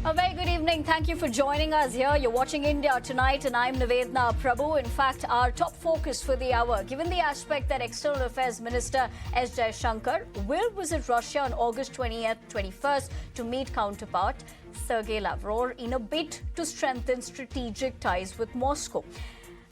A very good evening. Thank you for joining us here. You're watching India Tonight, and I'm Nivedna Prabhu. In fact, our top focus for the hour, given the aspect that External Affairs Minister S. Jaishankar will visit Russia on August 20th, 21st to meet counterpart Sergei Lavrov in a bid to strengthen strategic ties with Moscow.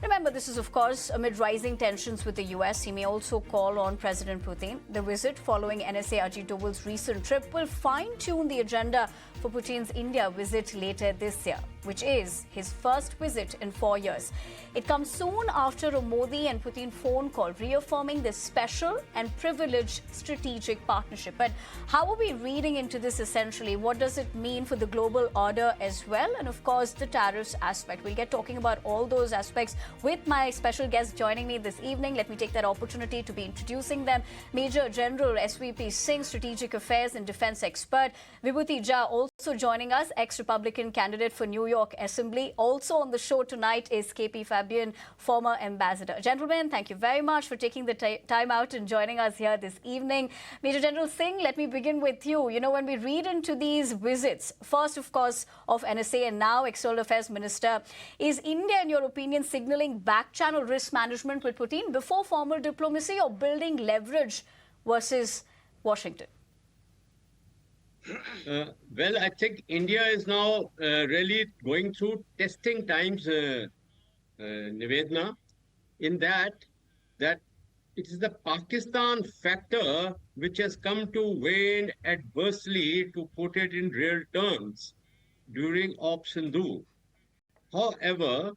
Remember, this is, of course, amid rising tensions with the US. He may also call on President Putin. The visit, following NSA Ajit Doval's recent trip, will fine-tune the agenda for Putin's India visit later this year, which is his first visit in 4 years. It comes soon after a Modi and Putin phone call reaffirming this special and privileged strategic partnership. But how are we reading into this essentially? What does it mean for the global order as well? And of course, the tariffs aspect. We'll get talking about all those aspects with my special guests joining me this evening. Let me take that opportunity to be introducing them. Major General SVP Singh, Strategic Affairs and Defense expert. Vibhuti Jha also joining us, ex-Republican candidate for New York Assembly. Also on the show tonight is KP Fabian, former ambassador. Gentlemen, thank you very much for taking the time out and joining us here this evening. Major General Singh, let me begin with you. You know, when we read into these visits, first, of course, of NSA and now External Affairs Minister, is India, in your opinion, signaling back-channel risk management with Putin before formal diplomacy, or building leverage versus Washington? Well, I think India is now really going through testing times, Nivedna, in that it is the Pakistan factor which has come to wane adversely, to put it in real terms, during Op Sindhu. However,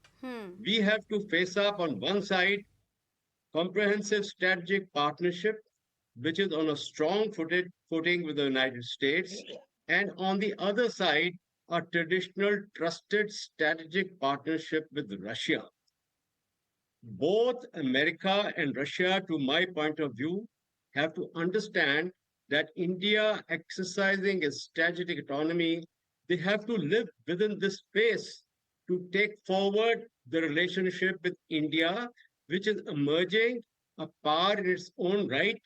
we have to face up on one side comprehensive strategic partnership, which is on a strong footing with the United States, and on the other side, a traditional trusted strategic partnership with Russia. Both America and Russia, to my point of view, have to understand that India exercising its strategic autonomy, they have to live within this space to take forward the relationship with India, which is emerging a power in its own right,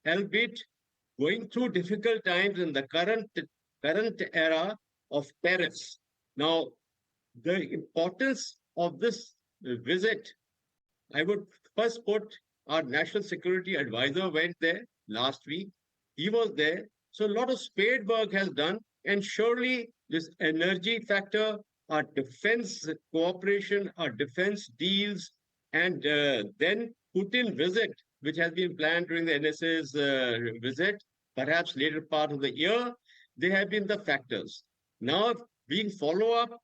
albeit going through difficult times in the current era of tariffs. Now, the importance of this visit, I would first put our National Security Advisor went there last week. He was there. So a lot of spade work has done, and surely this energy factor, our defense cooperation, our defense deals, and then Putin visit, which has been planned during the NSA's visit, perhaps later part of the year, they have been the factors. Now, being follow-up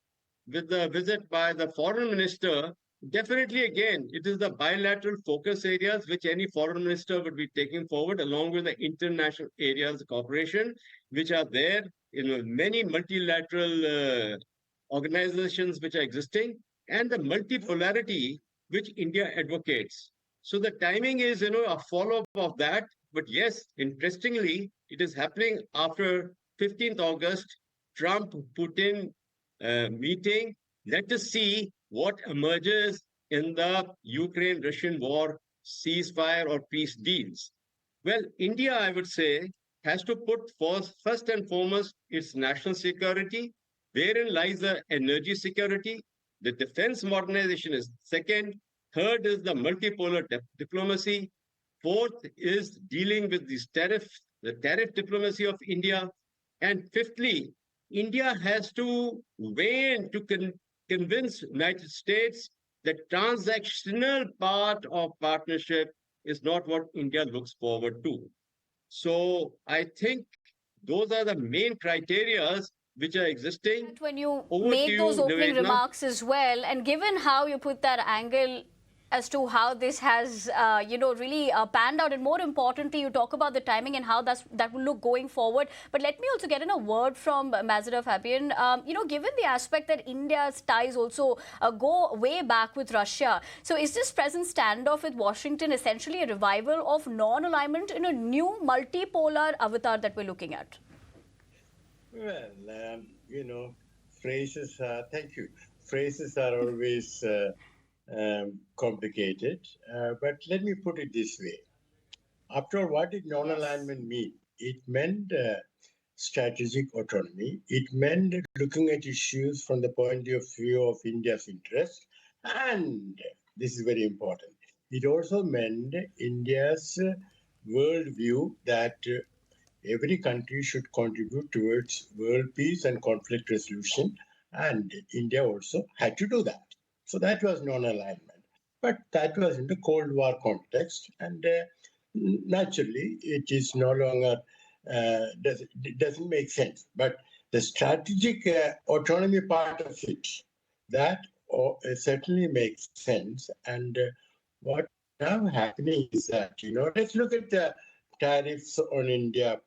with the visit by the foreign minister, definitely, again, it is the bilateral focus areas which any foreign minister would be taking forward, along with the international areas of cooperation, which are there in many multilateral organizations which are existing, and the multipolarity which India advocates. So the timing is, a follow-up of that. But yes, interestingly, it is happening after 15th August, Trump-Putin meeting. Let us see what emerges in the Ukraine-Russian war ceasefire or peace deals. Well, India, I would say, has to put first and foremost its national security. Therein lies the energy security. The defense modernization is second. Third is the multipolar diplomacy. Fourth is dealing with the tariff diplomacy of India. And fifthly, India has to weigh to convince United States that transactional part of partnership is not what India looks forward to. So I think those are the main criteria which are existing. When you make those opening remarks as well, and given how you put that angle as to how this has, really panned out, and more importantly, you talk about the timing and how that will look going forward. But let me also get in a word from Ambassador Fabian. Given the aspect that India's ties also go way back with Russia, so is this present standoff with Washington essentially a revival of non-alignment in a new multipolar avatar that we're looking at? Well, phrases, thank you. Phrases are always complicated, but let me put it this way. After all, what did non-alignment mean? It meant strategic autonomy. It meant looking at issues from the point of view of India's interest, and this is very important. It also meant India's worldview that every country should contribute towards world peace and conflict resolution, and India also had to do that. So that was non-alignment. But that was in the Cold War context, and naturally, it is no longer it doesn't make sense. But the strategic autonomy part of it, that certainly makes sense. And what now happening is that, let's look at the tariffs on India,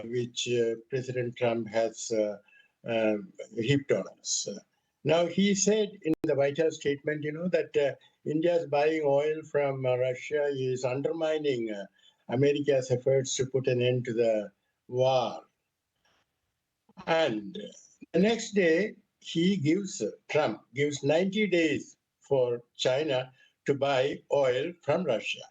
which President Trump has heaped on us. Now, he said in the White House statement, that India's buying oil from Russia is undermining America's efforts to put an end to the war. And the next day, Trump gives 90 days for China to buy oil from Russia.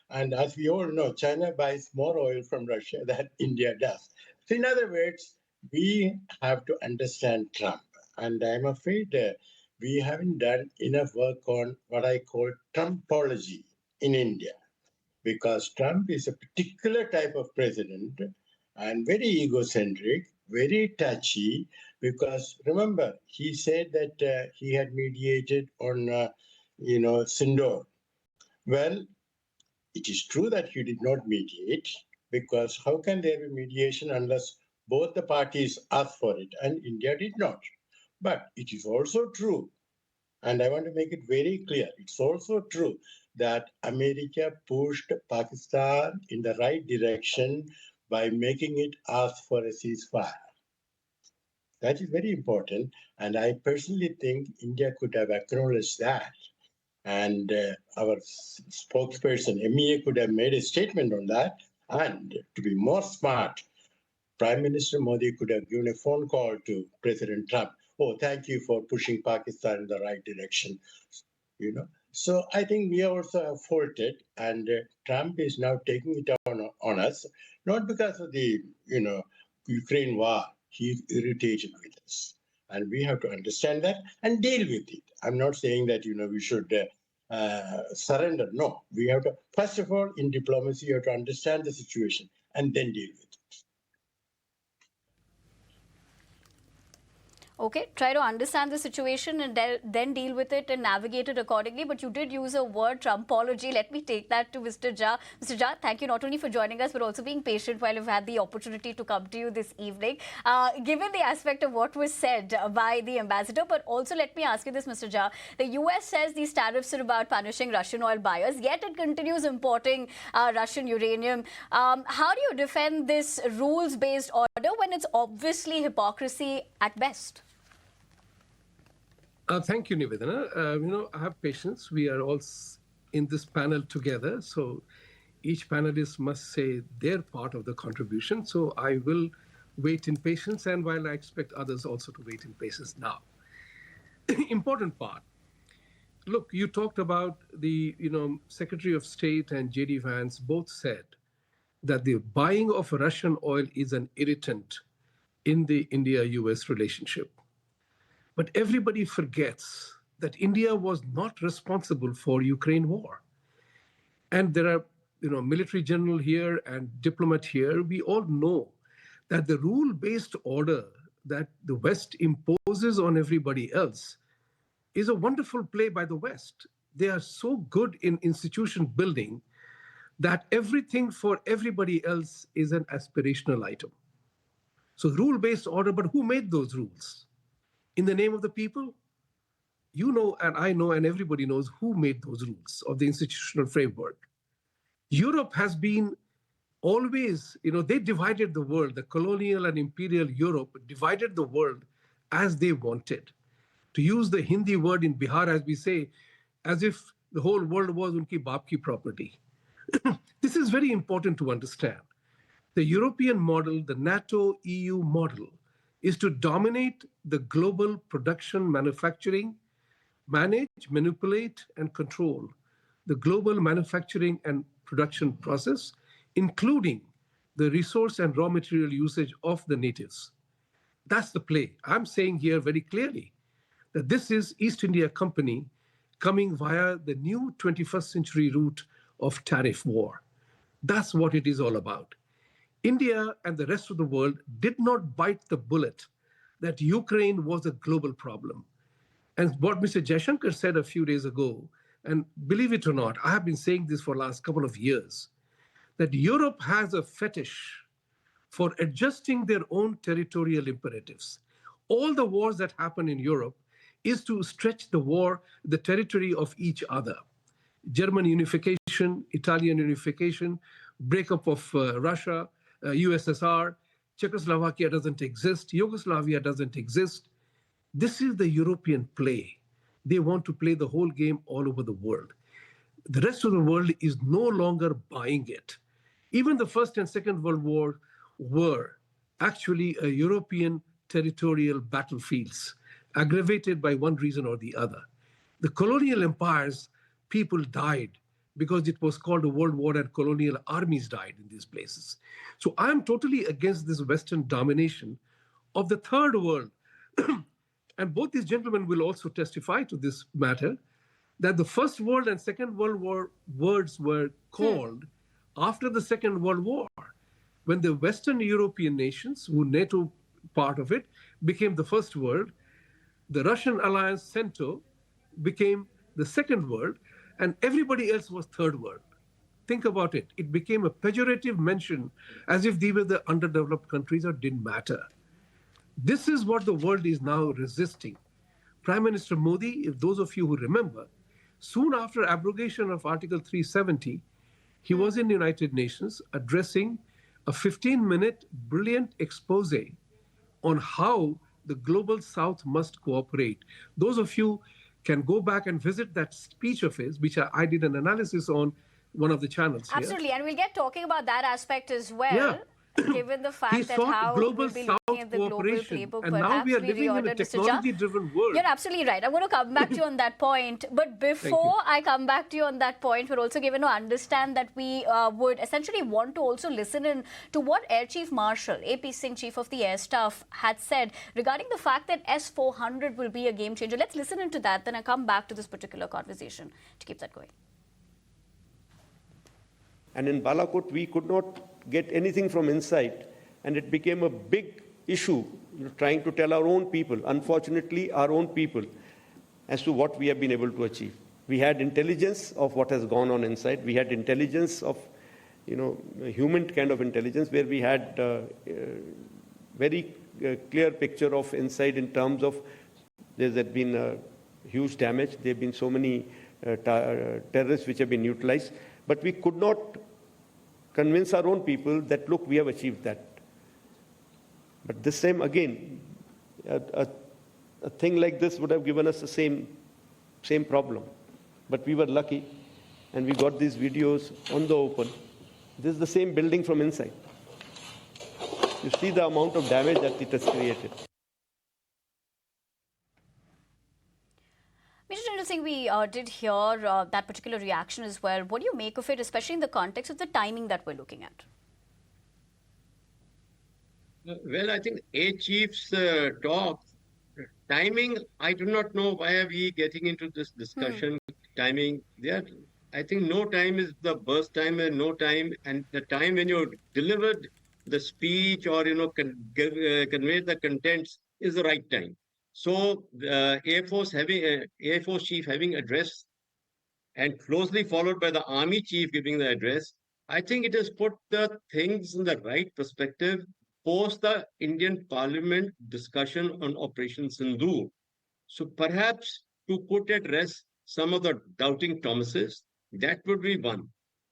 And as we all know, China buys more oil from Russia than India does. So in other words, we have to understand Trump. And I'm afraid we haven't done enough work on what I call Trumpology in India, because Trump is a particular type of president and very egocentric, very touchy, because remember, he said that he had mediated on, Sindor. Well, it is true that he did not mediate, because how can there be mediation unless both the parties asked for it, and India did not. But it is also true, and I want to make it very clear, it's also true that America pushed Pakistan in the right direction by making it ask for a ceasefire. That is very important, and I personally think India could have acknowledged that. And our spokesperson, MEA, could have made a statement on that. And to be more smart, Prime Minister Modi could have given a phone call to President Trump. Oh, thank you for pushing Pakistan in the right direction. So I think we also have faulted, and Trump is now taking it on us, not because of the Ukraine war. He's irritated with us, and we have to understand that and deal with it. I'm not saying that we should surrender. No, we have to, first of all, in diplomacy, you have to understand the situation and then deal with it. Okay, try to understand the situation and then deal with it and navigate it accordingly. But you did use a word, Trumpology. Let me take that to Mr. Jha. Mr. Jha, thank you not only for joining us, but also being patient while we've had the opportunity to come to you this evening. Given the aspect of what was said by the ambassador, but also let me ask you this, Mr. Jha. The US says these tariffs are about punishing Russian oil buyers, yet it continues importing Russian uranium. How do you defend this rules-based order when it's obviously hypocrisy at best? Thank you, Nivedana. I have patience. We are all in this panel together. So each panelist must say their part of the contribution. So I will wait in patience, and while I expect others also to wait in patience now. Important part. Look, you talked about the Secretary of State and J.D. Vance both said that the buying of Russian oil is an irritant in the India-US relationship. But everybody forgets that India was not responsible for Ukraine war. And there are, military general here and diplomat here. We all know that the rule-based order that the West imposes on everybody else is a wonderful play by the West. They are so good in institution building that everything for everybody else is an aspirational item. So rule-based order, but who made those rules? In the name of the people? You know, and I know, and everybody knows who made those rules of the institutional framework. Europe has been always, they divided the world. The colonial and imperial Europe divided the world as they wanted. To use the Hindi word in Bihar, as we say, as if the whole world was unki baap ki property. This is very important to understand. The European model, the NATO EU model, is to dominate the global production, manufacturing, manage, manipulate, and control the global manufacturing and production process, including the resource and raw material usage of the natives. That's the play. I'm saying here very clearly that this is East India Company coming via the new 21st century route of tariff war. That's what it is all about. India and the rest of the world did not bite the bullet that Ukraine was a global problem. And what Mr. Jaishankar said a few days ago, and believe it or not, I have been saying this for the last couple of years, that Europe has a fetish for adjusting their own territorial imperatives. All the wars that happen in Europe is to stretch the territory of each other. German unification, Italian unification, breakup of Russia, USSR, Czechoslovakia doesn't exist, Yugoslavia doesn't exist. This is the European play. They want to play the whole game all over the world. The rest of the world is no longer buying it. Even the First and Second World War were actually a European territorial battlefields, aggravated by one reason or the other. The colonial empires, people died because it was called a world war and colonial armies died in these places. So I'm totally against this Western domination of the third world. And both these gentlemen will also testify to this matter, that the First World and Second World War words were called after the Second World War, when the Western European nations, who NATO part of it, became the First World, the Russian alliance CENTO became the Second World, and everybody else was Third World. Think about it. It became a pejorative mention as if they were the underdeveloped countries or didn't matter. This is what the world is now resisting. Prime Minister Modi, if those of you who remember, soon after abrogation of Article 370, he was in the United Nations addressing a 15-minute brilliant expose on how the global South must cooperate. Those of you can go back and visit that speech of his, which I did an analysis on one of the channels here. Absolutely, and we'll get talking about that aspect as well. Yeah. Given the fact that how global we'll be South looking at the global cooperation, playbook, and perhaps now we are we living in a reordered, Mr. Jha. technology-driven world. You're absolutely right. I'm going to come back to you on that point. But before I come back to you on that point, we're also given to understand that we would essentially want to also listen in to what Air Chief Marshal A.P. Singh, Chief of the Air Staff, had said regarding the fact that S-400 will be a game changer. Let's listen into that, then I come back to this particular conversation to keep that going. And in Balakot, we could not get anything from inside. And it became a big issue, trying to tell our own people, unfortunately, our own people, as to what we have been able to achieve. We had intelligence of what has gone on inside. We had intelligence of, human kind of intelligence, where we had very clear picture of inside in terms of there has been huge damage. There have been so many terrorists which have been utilized. But we could not convince our own people that, look, we have achieved that. But this time, again, a thing like this would have given us the same problem. But we were lucky, and we got these videos on the open. This is the same building from inside. You see the amount of damage that it has created. Mr. General Singh, we did hear that particular reaction as well. What do you make of it, especially in the context of the timing that we're looking at? Well, I think A Chief's talk, timing, I do not know why are we getting into this discussion. Timing, I think no time is the burst time and no time, and the time when you delivered the speech or, conveyed the contents is the right time. So Air Force Chief having address and closely followed by the Army Chief giving the address, I think it has put the things in the right perspective post the Indian Parliament discussion on Operation Sindoor. So perhaps to put at rest some of the doubting Thomases, that would be one.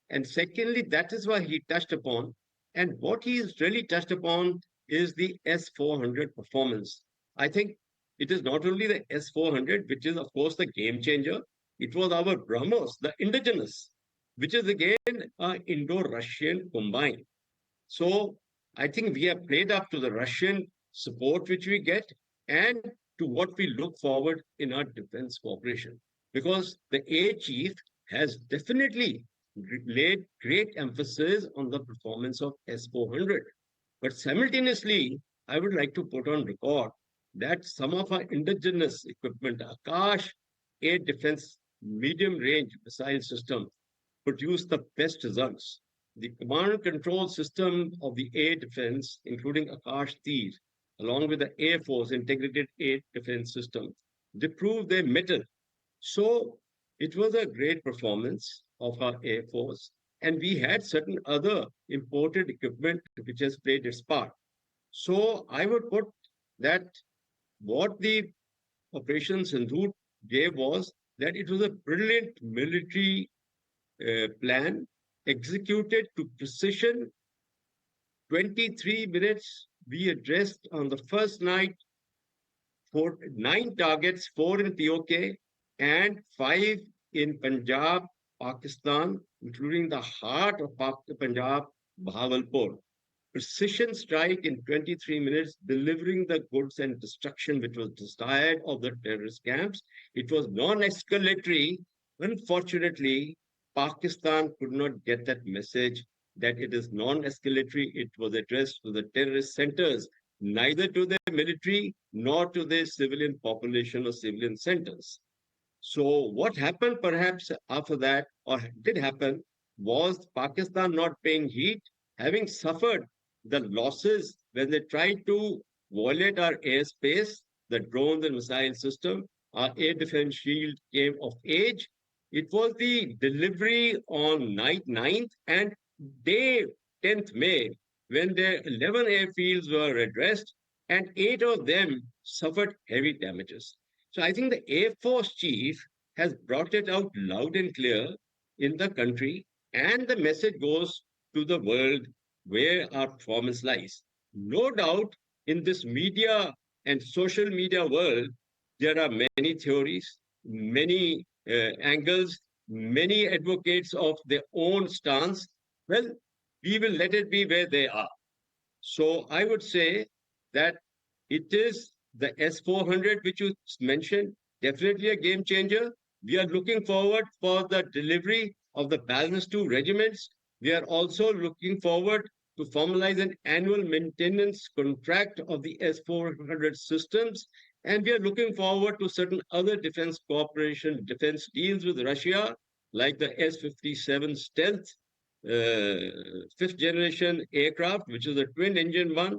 And secondly, that is why he touched upon, and what he has really touched upon is the S-400 performance. I think it is not only the S-400, which is, of course, the game changer. It was our BrahMos, the indigenous, which is again Indo-Russian combined. So I think we have played up to the Russian support which we get and to what we look forward in our defense cooperation. Because the A Chief has definitely laid great emphasis on the performance of S-400. But simultaneously, I would like to put on record that some of our indigenous equipment, Akash air defense medium range missile system, produced the best results. The command and control system of the air defense, including Akash Tir, along with the Air Force integrated air defense system, they proved their mettle. So it was a great performance of our Air Force. And we had certain other imported equipment which has played its part. So I would put that what the Operation Sindhu gave was that it was a brilliant military plan executed to precision. 23 minutes we addressed on the first night for 9 targets, 4 in POK and 5 in Punjab, Pakistan, including the heart of Punjab, Bahawalpur. Precision strike in 23 minutes, delivering the goods and destruction which was desired of the terrorist camps. It was non-escalatory. Unfortunately, Pakistan could not get that message that it is non-escalatory. It was addressed to the terrorist centers, neither to the military nor to the civilian population or civilian centers. So what happened perhaps after that, or did happen, was Pakistan not paying heed, having suffered the losses when they tried to violate our airspace, the drones and missile system, our air defense shield came of age. It was the delivery on night 9th and day 10th May when their 11 airfields were addressed and 8 of them suffered heavy damages. So I think the Air Force chief has brought it out loud and clear in the country, and the message goes to the world where our performance lies. No doubt in this media and social media world, there are many theories, many angles, many advocates of their own stance. Well, we will let it be where they are. So I would say that it is the S-400, which you mentioned, definitely a game changer. We are looking forward for the delivery of the balance 2 regiments. We are also looking forward to formalize an annual maintenance contract of the S-400 systems. And we are looking forward to certain other defense cooperation, defense deals with Russia, like the S-57 stealth, fifth generation aircraft, which is a twin engine one,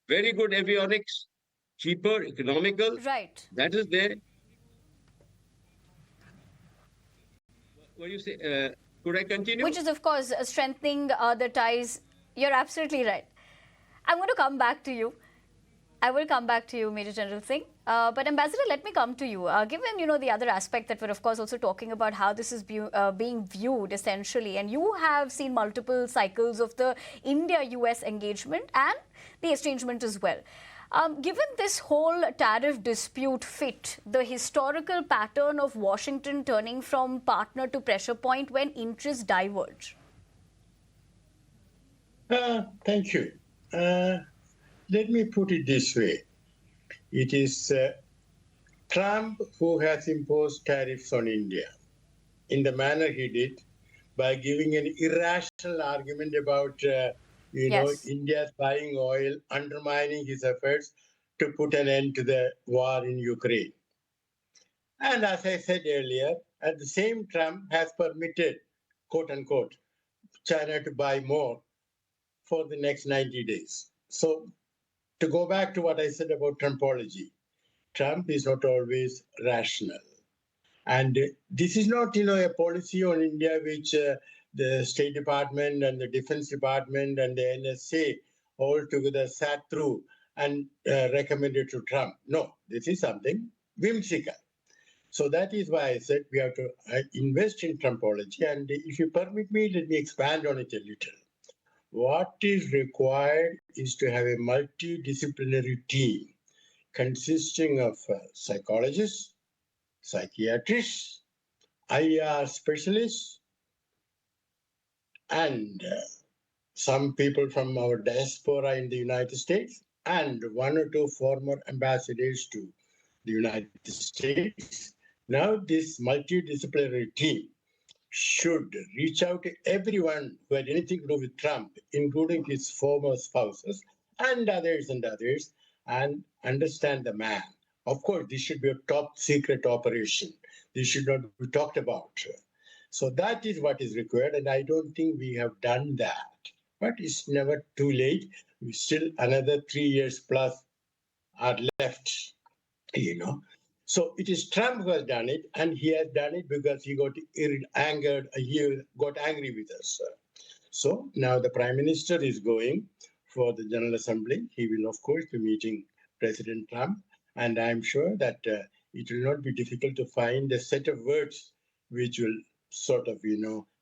very good avionics, cheaper, economical. Right. That is there. What do you say? Could I continue? Which is, of course, strengthening the ties. You're absolutely right. I'm going to come back to you. I will come back to you, Major General Singh. But Ambassador, let me come to you. Given, the other aspect that we're, of course, also talking about how this is being viewed, essentially, and you have seen multiple cycles of the India-US engagement and the estrangement as well. Given this whole tariff dispute fit the historical pattern of Washington turning from partner to pressure point when interests diverge? Thank you. Let me put it this way. It is Trump who has imposed tariffs on India in the manner he did by giving an irrational argument about India's buying oil, undermining his efforts to put an end to the war in Ukraine. And as I said earlier, at the same Trump has permitted, quote unquote, China to buy more for the next 90 days. So to go back to what I said about Trumpology, Trump is not always rational. And this is not, a policy on India which the State Department and the Defense Department and the NSA all together sat through and recommended to Trump. No, this is something whimsical. So that is why I said we have to invest in Trumpology. And if you permit me, let me expand on it a little. What is required is to have a multidisciplinary team consisting of psychologists, psychiatrists, IR specialists, and some people from our diaspora in the United States, and 1 or 2 former ambassadors to the United States. Now, this multidisciplinary team should reach out to everyone who had anything to do with Trump, including his former spouses and others, and understand the man. Of course, this should be a top secret operation. This should not be talked about. So that is what is required, and I don't think we have done that. But it's never too late. We still another 3 years plus are left, you know. So it is Trump who has done it, and he has done it because he got angered. He got angry with us. So now the Prime Minister is going for the General Assembly. He will, of course, be meeting President Trump, and I'm sure that it will not be difficult to find a set of words which will sort of,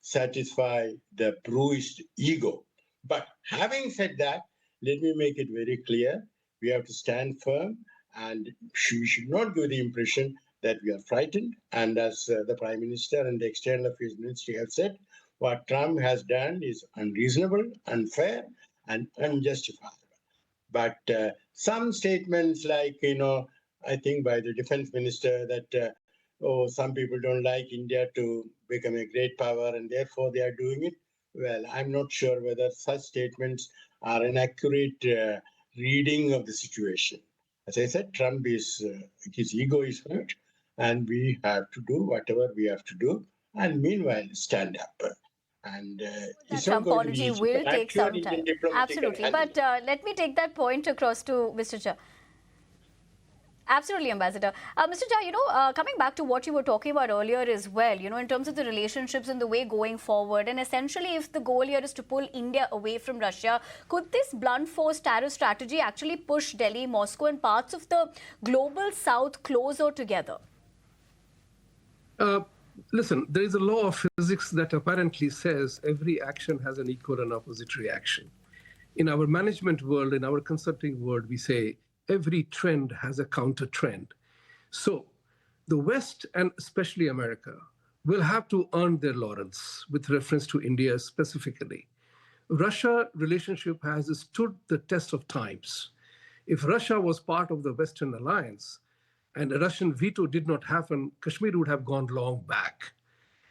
satisfy the bruised ego. But having said that, let me make it very clear. We have to stand firm, and we should not give the impression that we are frightened. And as the Prime Minister and the External Affairs Ministry have said, what Trump has done is unreasonable, unfair, and unjustifiable. But some statements like, I think by the Defense Minister that, some people don't like India to become a great power and therefore they are doing it. Well, I'm not sure whether such statements are an accurate reading of the situation. As I said, Trump is, his ego is hurt, and we have to do whatever we have to do, and meanwhile stand up. And it's not Trump going to be apology easy, will but I'm take sure some Indian time. diplomacy can Absolutely. handle But it. let me take that point across to Mr. Jha. Absolutely, Ambassador. Mr. Jha, coming back to what you were talking about earlier as well, in terms of the relationships and the way going forward, and essentially if the goal here is to pull India away from Russia, could this blunt force tariff strategy actually push Delhi, Moscow and parts of the global south closer together? Listen, there is a law of physics that apparently says every action has an equal and opposite reaction. In our management world, in our consulting world, we say every trend has a counter trend. So the West, and especially America, will have to earn their laurels with reference to India specifically. Russia relationship has stood the test of times. If Russia was part of the Western alliance and a Russian veto did not happen, Kashmir would have gone long back.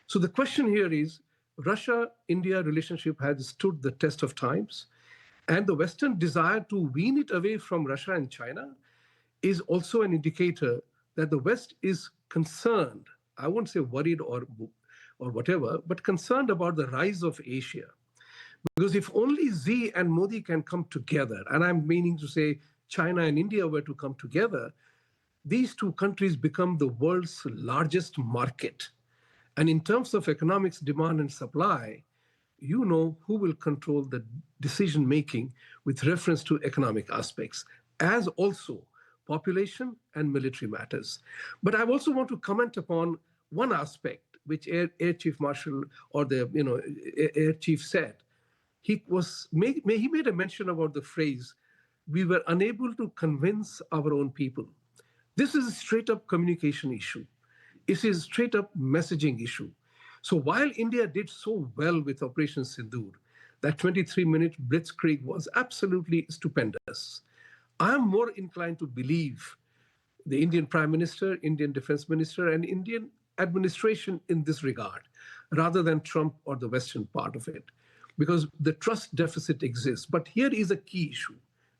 So the question here is, Russia-India relationship has stood the test of times. And the Western desire to wean it away from Russia and China is also an indicator that the West is concerned, I won't say worried or whatever, but concerned about the rise of Asia. Because if only Xi and Modi can come together, and I'm meaning to say China and India were to come together, these two countries become the world's largest market. And in terms of economics, demand and supply, you know who will control the decision-making with reference to economic aspects, as also population and military matters. But I also want to comment upon one aspect which Air Chief Marshal or the Air Chief said. He made a mention about the phrase, "We were unable to convince our own people." This is a straight-up communication issue. It is a straight-up messaging issue. So while India did so well with Operation Sindoor, that 23-minute blitzkrieg was absolutely stupendous. I am more inclined to believe the Indian Prime Minister, Indian Defense Minister, and Indian administration in this regard, rather than Trump or the Western part of it, because the trust deficit exists. But here is a key issue,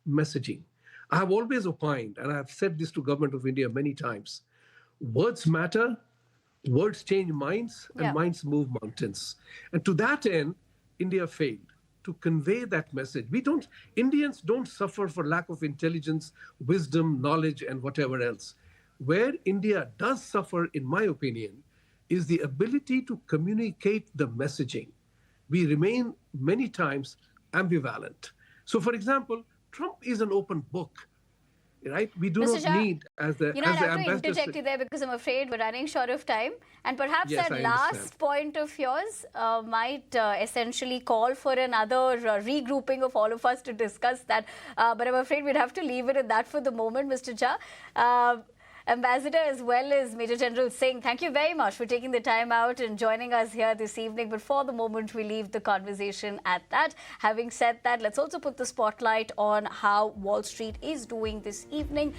messaging. I have always opined, and I have said this to Government of India many times, words matter, words change minds, and minds move mountains. And to that end, India failed to convey that message. Indians don't suffer for lack of intelligence, wisdom, knowledge, and whatever else. Where India does suffer, in my opinion, is the ability to communicate the messaging. We remain many times ambivalent. So, for example, Trump is an open book. Right? We do Mr. not need, as the I have ambassador to interject you there because I'm afraid we're running short of time. And perhaps Yes, that I last understand. point of yours might essentially call for another regrouping of all of us to discuss that. But I'm afraid we'd have to leave it at that for the moment, Mr. Jha. Ambassador as well as Major General Singh, thank you very much for taking the time out and joining us here this evening. But for the moment, we leave the conversation at that. Having said that, let's also put the spotlight on how Wall Street is doing this evening.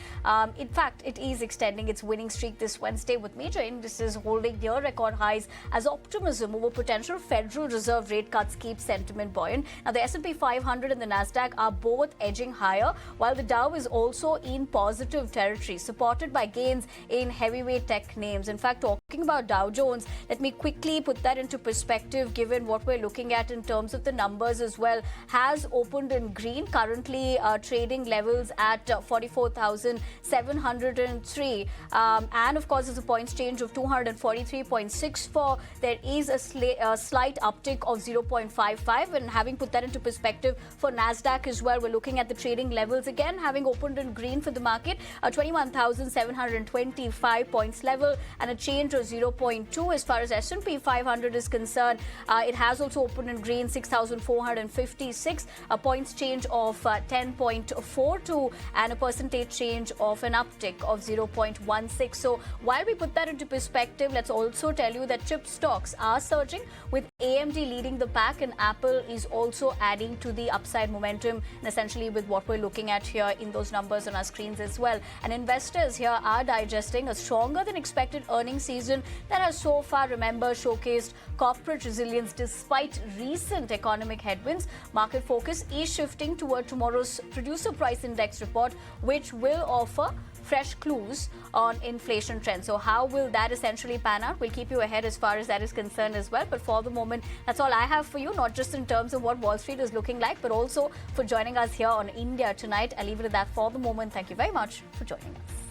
In fact, it is extending its winning streak this Wednesday, with major indices holding near record highs as optimism over potential Federal Reserve rate cuts keeps sentiment buoyant. Now, the S&P 500 and the Nasdaq are both edging higher, while the Dow is also in positive territory, supported by gains in heavyweight tech names. In fact, talking about Dow Jones, let me quickly put that into perspective, given what we're looking at in terms of the numbers as well. Has opened in green, currently trading levels at 44,703. And of course, there's a points change of 243.64. There is a slight uptick of 0.55. And having put that into perspective for Nasdaq as well, we're looking at the trading levels again, having opened in green for the market, 21,725 points level, and a change of 0.2. As far as S&P 500 is concerned, it has also opened in green, 6,456, a points change of 10.42, and a percentage change of an uptick of 0.16. So while we put that into perspective, let's also tell you that chip stocks are surging, with AMD leading the pack, and Apple is also adding to the upside momentum, and essentially with what we're looking at here in those numbers on our screens as well. And investors here are digesting a stronger than expected earnings season that has so far, remember, showcased corporate resilience despite recent economic headwinds. Market focus is shifting toward tomorrow's producer price index report, which will offer fresh clues on inflation trends. So how will that essentially pan out? We'll keep you ahead as far as that is concerned as well. But for the moment, that's all I have for you, not just in terms of what Wall Street is looking like, but also for joining us here on India Tonight. I'll leave it at that for the moment. Thank you very much for joining us.